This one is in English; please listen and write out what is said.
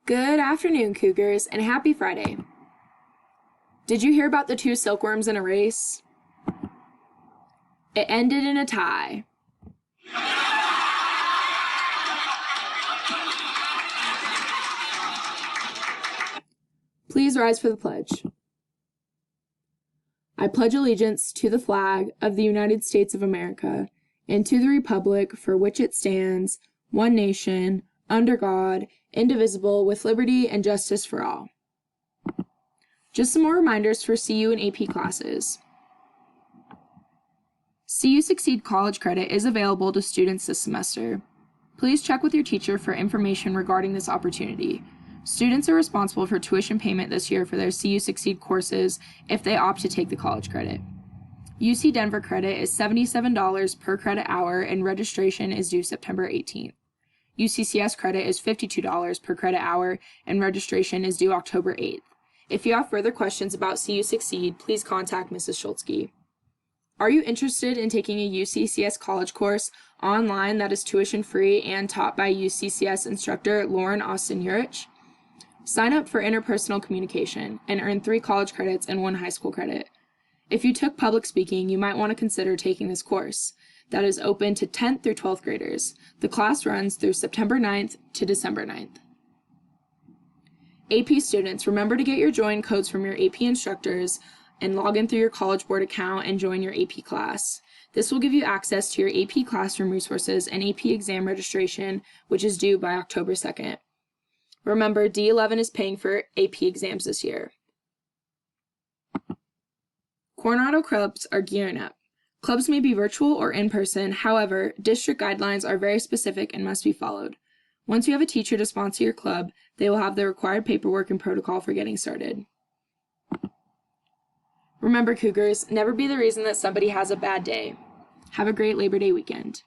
Good afternoon, Cougars, and happy Friday. Did you hear about the two silkworms in a race? It ended in a tie. Please rise for the pledge. I pledge allegiance to the flag of the United States of America and to the republic for which it stands, one nation, under God, indivisible, with liberty and justice for all. Just some more reminders for CU and AP classes. CU Succeed College Credit is available to students this semester. Please check with your teacher for information regarding this opportunity. Students are responsible for tuition payment this year for their CU Succeed courses if they opt to take the college credit. UC Denver credit is $77 per credit hour and registration is due September 18th. UCCS credit is $52 per credit hour and registration is due October 8th. If you have further questions about CU Succeed, please contact Mrs. Schultzke. Are you interested in taking a UCCS college course online that is tuition-free and taught by UCCS instructor Lauren Austin-Urich? Sign up for interpersonal communication and earn 3 college credits and 1 high school credit. If you took public speaking, you might want to consider taking this course that is open to 10th through 12th graders. The class runs through September 9th to December 9th. AP students, remember to get your join codes from your AP instructors and log in through your College Board account and join your AP class. This will give you access to your AP classroom resources and AP exam registration, which is due by October 2nd. Remember, D11 is paying for AP exams this year. Coronado clubs are gearing up. Clubs may be virtual or in person, however, district guidelines are very specific and must be followed. Once you have a teacher to sponsor your club, they will have the required paperwork and protocol for getting started. Remember, Cougars, never be the reason that somebody has a bad day. Have a great Labor Day weekend.